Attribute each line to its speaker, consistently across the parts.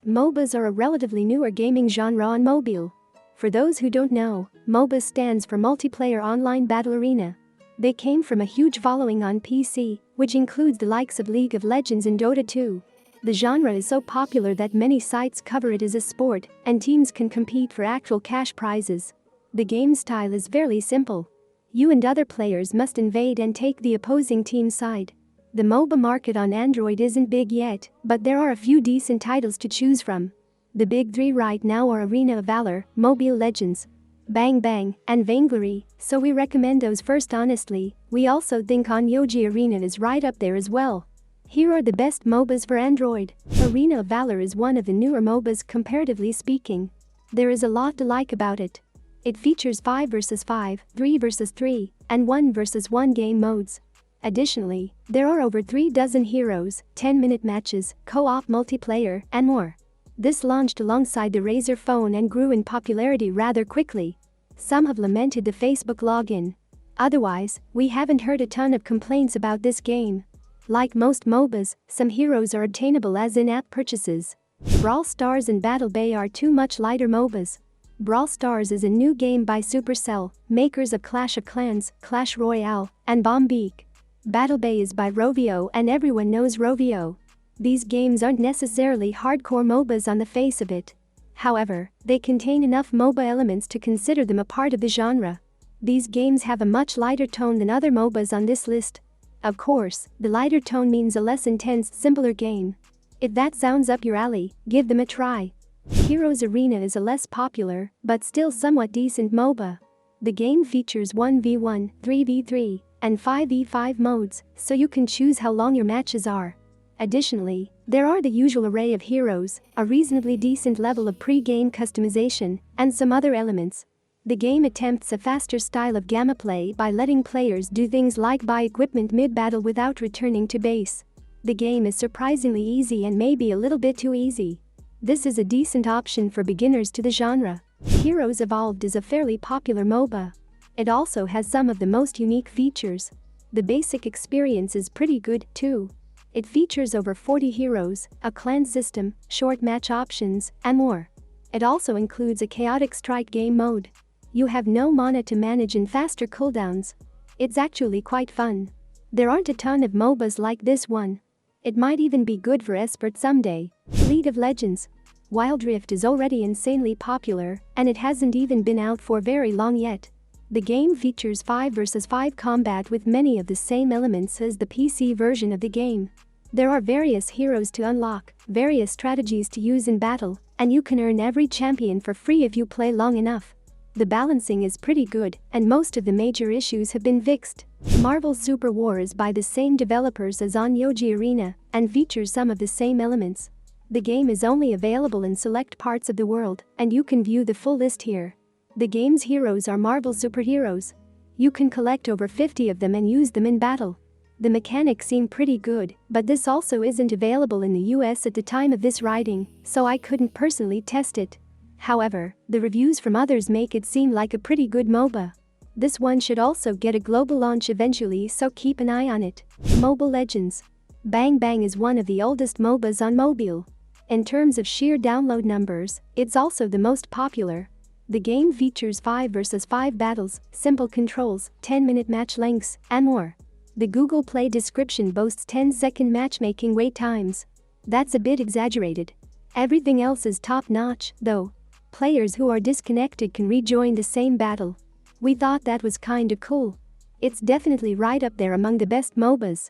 Speaker 1: MOBAs are a relatively newer gaming genre on mobile. For those who don't know, MOBA stands for Multiplayer Online Battle Arena. They came from a huge following on PC, which includes the likes of League of Legends and Dota 2. The genre is so popular that many sites cover it as a sport, and teams can compete for actual cash prizes. The game style is fairly simple. You and other players must invade and take the opposing team's side. The MOBA market on Android isn't big yet, but there are a few decent titles to choose from. The big three right now are Arena of Valor, Mobile Legends, Bang Bang, and Vainglory, so we recommend those first. Honestly, we also think Onmyoji Arena is right up there as well. Here are the best MOBAs for Android. Arena of Valor is one of the newer MOBAs comparatively speaking. There is a lot to like about it. It features 5 vs 5, 3 vs 3, and 1 vs 1 game modes. Additionally, there are over 3 dozen heroes, 10-minute matches, co-op multiplayer, and more. This launched alongside the Razer phone and grew in popularity rather quickly. Some have lamented the Facebook login. Otherwise, we haven't heard a ton of complaints about this game. Like most MOBAs, some heroes are obtainable as in-app purchases. Brawl Stars and Battle Bay are two much lighter MOBAs. Brawl Stars is a new game by Supercell, makers of Clash of Clans, Clash Royale, and Bombeek. Battle Bay is by Rovio, and everyone knows Rovio. These games aren't necessarily hardcore MOBAs on the face of it. However, they contain enough MOBA elements to consider them a part of the genre. These games have a much lighter tone than other MOBAs on this list. Of course, the lighter tone means a less intense, simpler game. If that sounds up your alley, give them a try. Heroes Arena is a less popular, but still somewhat decent MOBA. The game features 1v1, 3v3, and 5v5 modes, so you can choose how long your matches are. Additionally, there are the usual array of heroes, a reasonably decent level of pre-game customization, and some other elements. The game attempts a faster style of gameplay by letting players do things like buy equipment mid-battle without returning to base. The game is surprisingly easy and maybe a little bit too easy. This is a decent option for beginners to the genre. Heroes Evolved is a fairly popular MOBA. It also has some of the most unique features. The basic experience is pretty good, too. It features over 40 heroes, a clan system, short match options, and more. It also includes a chaotic strike game mode. You have no mana to manage and faster cooldowns. It's actually quite fun. There aren't a ton of MOBAs like this one. It might even be good for esport someday. League of Legends. Wild Rift is already insanely popular, and it hasn't even been out for very long yet. The game features 5 vs 5 combat with many of the same elements as the PC version of the game. There are various heroes to unlock, various strategies to use in battle, and you can earn every champion for free if you play long enough. The balancing is pretty good, and most of the major issues have been fixed. Marvel Super War is by the same developers as Onmyoji Arena, and features some of the same elements. The game is only available in select parts of the world, and you can view the full list here. The game's heroes are Marvel superheroes. You can collect over 50 of them and use them in battle. The mechanics seem pretty good, but this also isn't available in the US at the time of this writing, so I couldn't personally test it. However, the reviews from others make it seem like a pretty good MOBA. This one should also get a global launch eventually, so keep an eye on it. Mobile Legends. Bang Bang is one of the oldest MOBAs on mobile. In terms of sheer download numbers, it's also the most popular. The game features 5 vs 5 battles, simple controls, 10-minute match lengths, and more. The Google Play description boasts 10-second matchmaking wait times. That's a bit exaggerated. Everything else is top-notch, though. Players who are disconnected can rejoin the same battle. We thought that was kinda cool. It's definitely right up there among the best MOBAs.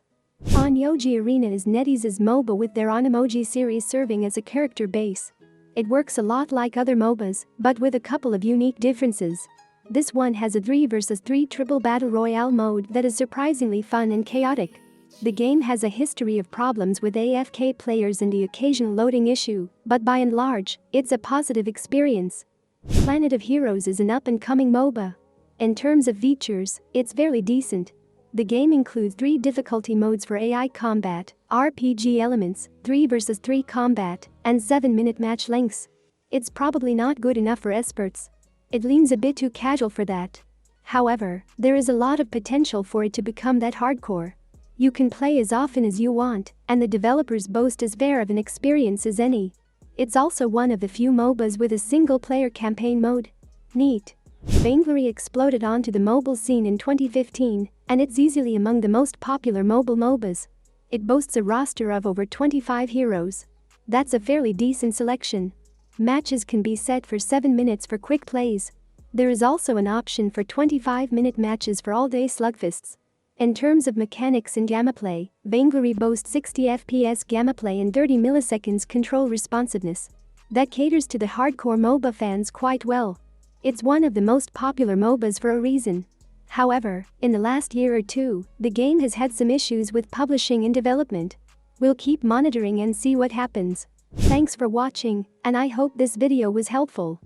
Speaker 1: Onmyoji Arena is NetEase's MOBA with their Onmyoji series serving as a character base. It works a lot like other MOBAs, but with a couple of unique differences. This one has a 3 vs 3 triple battle royale mode that is surprisingly fun and chaotic. The game has a history of problems with AFK players and the occasional loading issue, but by and large, it's a positive experience. Planet of Heroes is an up-and-coming MOBA. In terms of features, it's very decent. The game includes 3 difficulty modes for AI combat, RPG elements, 3 vs 3 combat, and 7-minute match lengths. It's probably not good enough for experts. It leans a bit too casual for that. However, there is a lot of potential for it to become that hardcore. You can play as often as you want, and the developers boast as fair of an experience as any. It's also one of the few MOBAs with a single-player campaign mode. Neat. Vainglory exploded onto the mobile scene in 2015, and it's easily among the most popular mobile MOBAs. It boasts a roster of over 25 heroes. That's a fairly decent selection. Matches can be set for 7 minutes for quick plays. There is also an option for 25-minute matches for all-day slugfests. In terms of mechanics and gameplay, Vainglory boasts 60 FPS gameplay and 30 milliseconds control responsiveness. That caters to the hardcore MOBA fans quite well. It's one of the most popular MOBAs for a reason. However, in the last year or two, the game has had some issues with publishing and development. We'll keep monitoring and see what happens. Thanks for watching, and I hope this video was helpful.